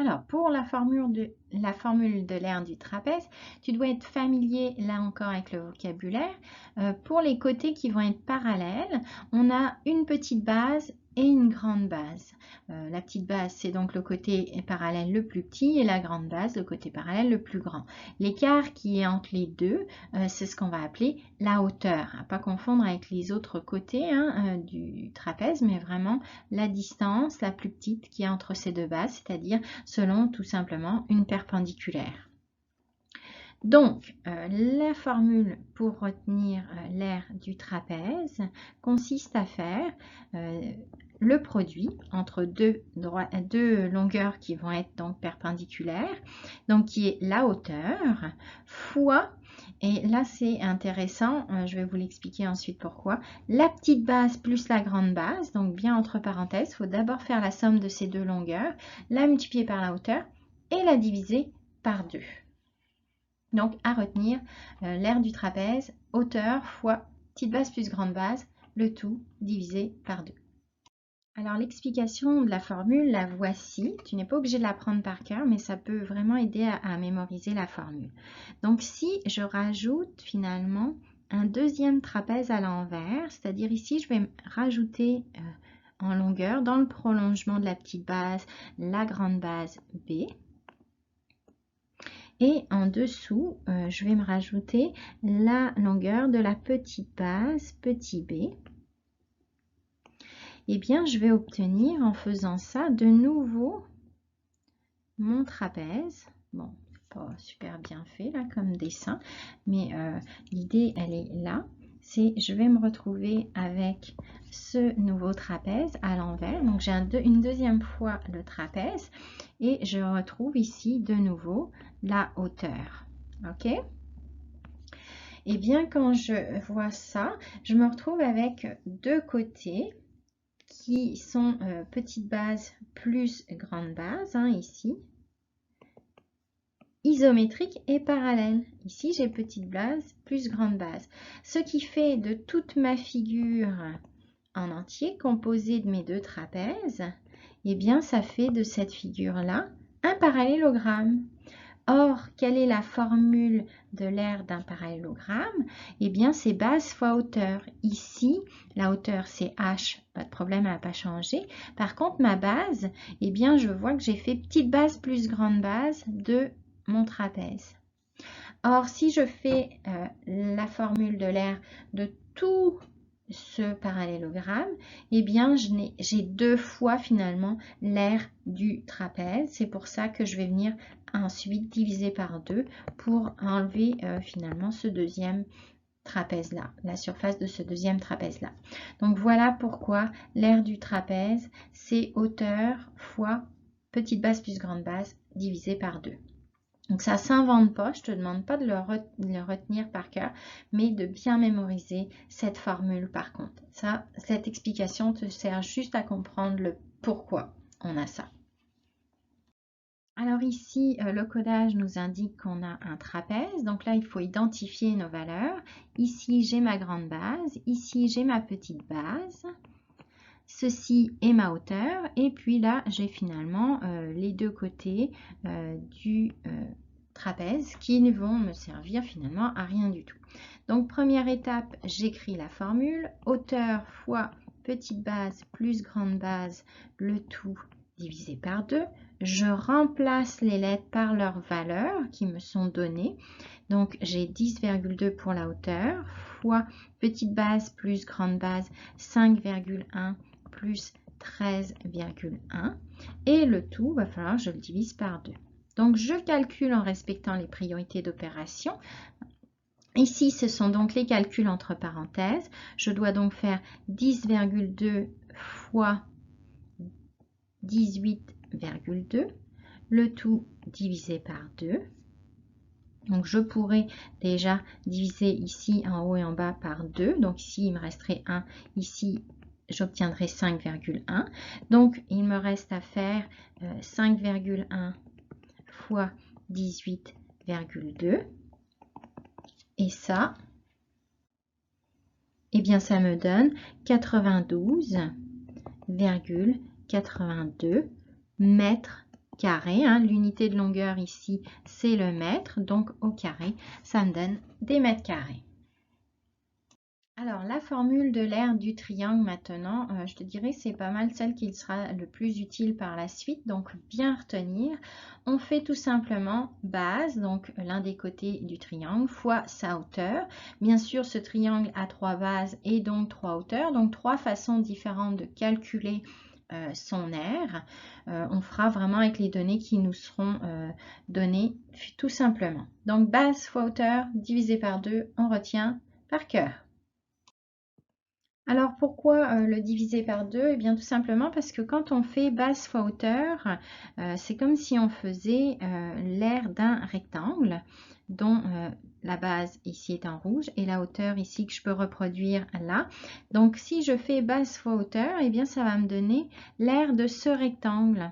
Alors, pour la formule de l'aire du trapèze, tu dois être familier, là encore, avec le vocabulaire. Pour les côtés qui vont être parallèles, on a une petite base et une grande base. La petite base, c'est donc le côté parallèle le plus petit et la grande base, le côté parallèle le plus grand. L'écart qui est entre les deux, c'est ce qu'on va appeler la hauteur. À ne pas confondre avec les autres côtés du trapèze, mais vraiment la distance la plus petite qui est entre ces deux bases, c'est-à-dire selon tout simplement une perpendiculaire. Donc, la formule pour retenir l'aire du trapèze consiste à faire le produit entre deux longueurs qui vont être donc perpendiculaires, donc qui est la hauteur, fois, et là c'est intéressant, je vais vous l'expliquer ensuite pourquoi, la petite base plus la grande base, donc bien entre parenthèses, il faut d'abord faire la somme de ces deux longueurs, la multiplier par la hauteur et la diviser par 2. Donc, à retenir, l'aire du trapèze, hauteur fois petite base plus grande base, le tout divisé par 2. Alors, l'explication de la formule, la voici. Tu n'es pas obligé de l'apprendre par cœur, mais ça peut vraiment aider à mémoriser la formule. Donc, si je rajoute finalement un deuxième trapèze à l'envers, c'est-à-dire ici, je vais rajouter en longueur, dans le prolongement de la petite base, la grande base B. Et en dessous, je vais me rajouter la longueur de la petite base, petit b. Eh bien, je vais obtenir en faisant ça de nouveau mon trapèze. Bon, pas super bien fait là comme dessin, mais l'idée, elle est là. C'est je vais me retrouver avec ce nouveau trapèze à l'envers. Donc, j'ai une deuxième fois le trapèze et je retrouve ici de nouveau la hauteur. OK? Et bien, quand je vois ça, je me retrouve avec deux côtés qui sont petite base plus grande base, ici, isométrique et parallèle. Ici, j'ai petite base plus grande base. Ce qui fait de toute ma figure en entier, composée de mes deux trapèzes, eh bien, ça fait de cette figure-là un parallélogramme. Or, quelle est la formule de l'aire d'un parallélogramme? Eh bien, c'est base fois hauteur. Ici, la hauteur, c'est h, pas de problème, elle n'a pas changé. Par contre, ma base, eh bien, je vois que j'ai fait petite base plus grande base de mon trapèze. Or, si je fais la formule de l'aire de tout ce parallélogramme, eh bien, j'ai deux fois finalement l'aire du trapèze. C'est pour ça que je vais venir ensuite diviser par 2 pour enlever finalement ce deuxième trapèze là, la surface de ce deuxième trapèze là. Donc voilà pourquoi l'aire du trapèze, c'est hauteur fois petite base plus grande base divisé par 2. Donc ça ne s'invente pas, je ne te demande pas de le retenir par cœur, mais de bien mémoriser cette formule par contre. Cette explication te sert juste à comprendre le pourquoi on a ça. Alors ici, le codage nous indique qu'on a un trapèze. Donc là, il faut identifier nos valeurs. Ici, j'ai ma grande base. Ici, j'ai ma petite base. Ceci est ma hauteur. Et puis là, j'ai finalement les deux côtés du trapèze qui ne vont me servir finalement à rien du tout. Donc, première étape, j'écris la formule. Hauteur fois petite base plus grande base, le tout divisé par 2. Je remplace les lettres par leurs valeurs qui me sont données. Donc, j'ai 10,2 pour la hauteur, fois petite base plus grande base, 5,1 plus 13,1. Et le tout, il va falloir que je le divise par 2. Donc, je calcule en respectant les priorités d'opération. Ici, ce sont donc les calculs entre parenthèses. Je dois donc faire 10,2 fois 18,2, le tout divisé par 2. Donc, je pourrais déjà diviser ici en haut et en bas par 2. Donc, ici, il me resterait 1. Ici, j'obtiendrai 5,1. Donc, il me reste à faire 5,1 fois 18,2. Et ça, eh bien, ça me donne 92,82 mètres carré, hein. L'unité de longueur ici, c'est le mètre, donc au carré, ça me donne des mètres carrés. Alors, la formule de l'aire du triangle maintenant, je te dirais c'est pas mal celle qui sera le plus utile par la suite, donc bien retenir. On fait tout simplement base, donc l'un des côtés du triangle, fois sa hauteur. Bien sûr, ce triangle a 3 bases et donc 3 hauteurs, donc 3 façons différentes de calculer son aire. On fera vraiment avec les données qui nous seront données tout simplement. Donc, base fois hauteur divisé par 2, on retient par cœur. Alors pourquoi le diviser par 2? Eh bien tout simplement parce que quand on fait base fois hauteur, c'est comme si on faisait l'aire d'un rectangle dont la base ici est en rouge et la hauteur ici que je peux reproduire là. Donc si je fais base fois hauteur, eh bien ça va me donner l'aire de ce rectangle.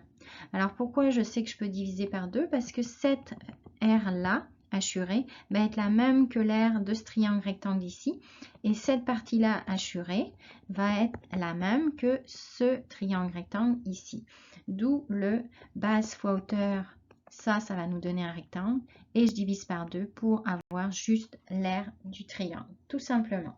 Alors pourquoi je sais que je peux diviser par 2? Parce que cette aire là, hachurée, va être la même que l'aire de ce triangle rectangle ici. Et cette partie-là hachurée va être la même que ce triangle rectangle ici. D'où le base fois hauteur, ça va nous donner un rectangle. Et je divise par 2 pour avoir juste l'aire du triangle, tout simplement.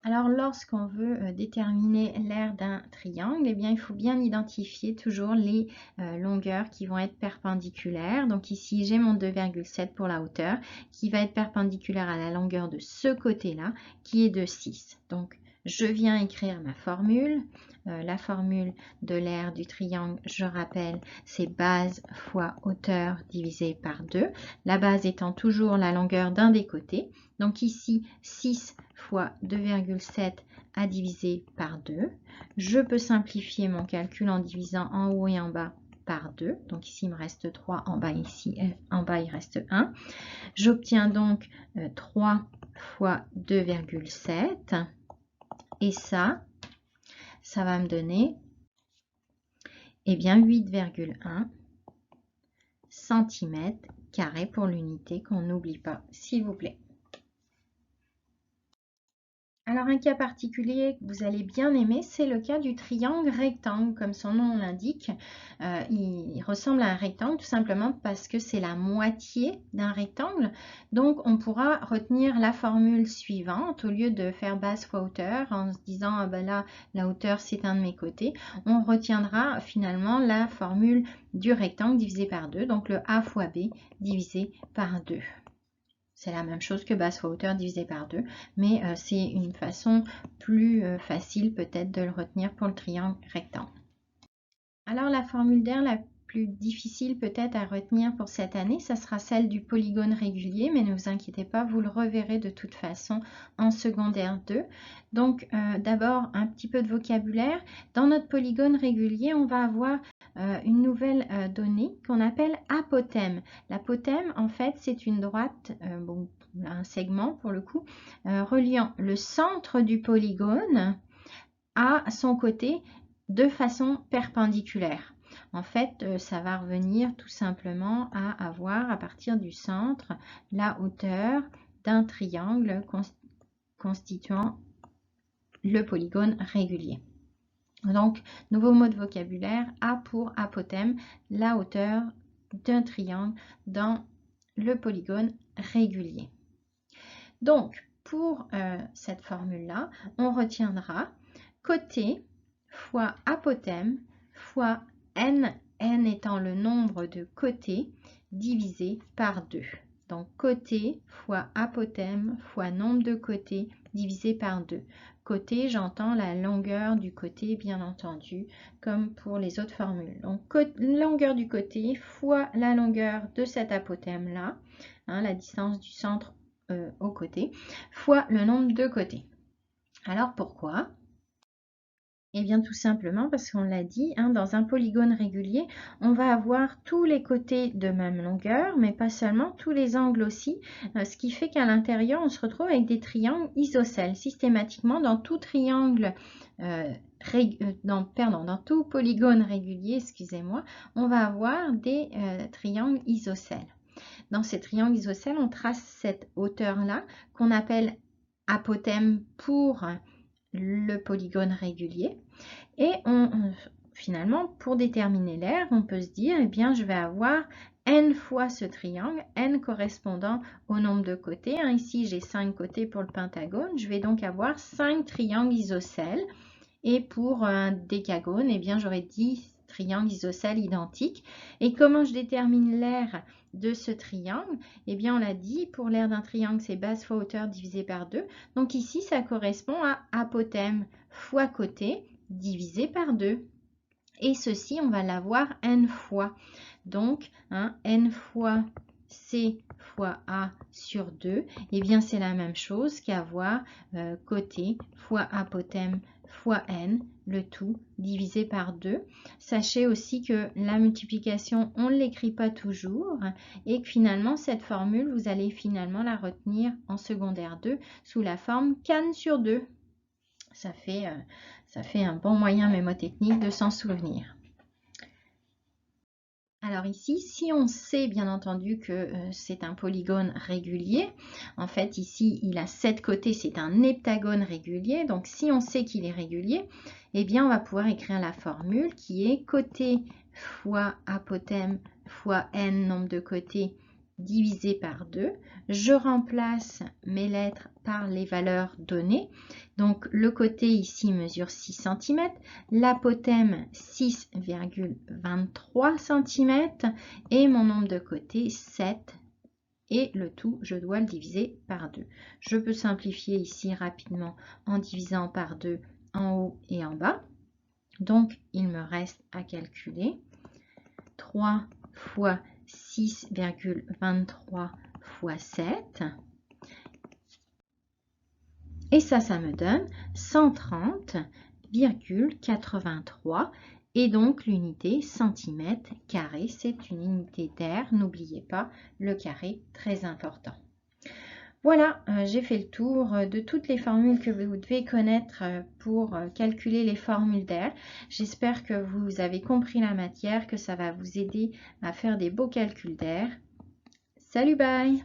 Alors, lorsqu'on veut déterminer l'aire d'un triangle, eh bien, il faut bien identifier toujours les longueurs qui vont être perpendiculaires. Donc ici, j'ai mon 2,7 pour la hauteur qui va être perpendiculaire à la longueur de ce côté-là qui est de 6. Donc, je viens écrire ma formule. La formule de l'aire du triangle, je rappelle, c'est base fois hauteur divisé par 2. La base étant toujours la longueur d'un des côtés. Donc ici, 6 fois 2,7 à diviser par 2. Je peux simplifier mon calcul en divisant en haut et en bas par 2. Donc ici, il me reste 3, en bas, ici, en bas, il reste 1. J'obtiens donc 3 fois 2,7. Et ça va me donner eh bien 8,1 cm² pour l'unité qu'on n'oublie pas, s'il vous plaît. Alors un cas particulier que vous allez bien aimer, c'est le cas du triangle rectangle, comme son nom l'indique. Il ressemble à un rectangle tout simplement parce que c'est la moitié d'un rectangle. Donc on pourra retenir la formule suivante au lieu de faire base fois hauteur en se disant ah ben là la hauteur c'est un de mes côtés. On retiendra finalement la formule du rectangle divisé par 2, donc le A fois B divisé par 2. C'est la même chose que base fois hauteur divisé par 2, mais c'est une façon plus facile peut-être de le retenir pour le triangle rectangle. Alors la formule d'aire la plus difficile peut-être à retenir pour cette année, ça sera celle du polygone régulier, mais ne vous inquiétez pas, vous le reverrez de toute façon en secondaire 2. Donc d'abord un petit peu de vocabulaire. Dans notre polygone régulier, on va avoir une nouvelle donnée qu'on appelle apothème. L'apothème, en fait, c'est une droite, bon, un segment pour le coup, reliant le centre du polygone à son côté de façon perpendiculaire. En fait, ça va revenir tout simplement à avoir à partir du centre la hauteur d'un triangle constituant le polygone régulier. Donc, nouveau mot de vocabulaire, A pour apothème, la hauteur d'un triangle dans le polygone régulier. Donc, pour cette formule-là, on retiendra côté fois apothème fois n étant le nombre de côtés divisé par 2. Donc, côté fois apothème fois nombre de côtés divisé par 2. Côté, j'entends la longueur du côté, bien entendu, comme pour les autres formules. Donc, longueur du côté fois la longueur de cet apothème-là, hein, la distance du centre au côté, fois le nombre de côtés. Alors, pourquoi ? Eh bien, tout simplement parce qu'on l'a dit, hein, dans un polygone régulier, on va avoir tous les côtés de même longueur, mais pas seulement, tous les angles aussi, ce qui fait qu'à l'intérieur, on se retrouve avec des triangles isocèles. Systématiquement, dans tout triangle, dans tout polygone régulier, excusez-moi, on va avoir des triangles isocèles. Dans ces triangles isocèles, on trace cette hauteur-là qu'on appelle apothème pour le polygone régulier et on finalement, pour déterminer l'air, on peut se dire, eh bien, je vais avoir n fois ce triangle, n correspondant au nombre de côtés. Ici, j'ai 5 côtés pour le pentagone. Je vais donc avoir 5 triangles isocèles. Et pour un décagone, eh bien, j'aurai 10 triangles isocèles identiques. Et comment je détermine l'aire de ce triangle? Eh bien, on l'a dit, pour l'aire d'un triangle, c'est base fois hauteur divisé par 2. Donc ici, ça correspond à apothème fois côté divisé par 2. Et ceci, on va l'avoir n fois. Donc, n fois C fois A sur 2, eh bien, c'est la même chose qu'avoir côté fois apothème fois n, le tout divisé par 2. Sachez aussi que la multiplication, on ne l'écrit pas toujours et que finalement, cette formule, vous allez finalement la retenir en secondaire 2 sous la forme can sur 2. Ça fait un bon moyen mémotechnique de s'en souvenir. Alors ici, si on sait bien entendu que c'est un polygone régulier, en fait ici il a 7 côtés, c'est un heptagone régulier, donc si on sait qu'il est régulier, eh bien on va pouvoir écrire la formule qui est côté fois apothème fois n nombre de côtés divisé par 2. Je remplace mes lettres par les valeurs données. Donc le côté ici mesure 6 cm, l'apothème 6,23 cm et mon nombre de côtés 7. Et le tout, je dois le diviser par 2. Je peux simplifier ici rapidement en divisant par 2 en haut et en bas. Donc il me reste à calculer 3 fois 6,23 fois 7. Et ça me donne 130,83 et donc l'unité centimètre carré, c'est une unité d'air. N'oubliez pas le carré, très important. Voilà, j'ai fait le tour de toutes les formules que vous devez connaître pour calculer les formules d'air. J'espère que vous avez compris la matière, que ça va vous aider à faire des beaux calculs d'air. Salut, bye!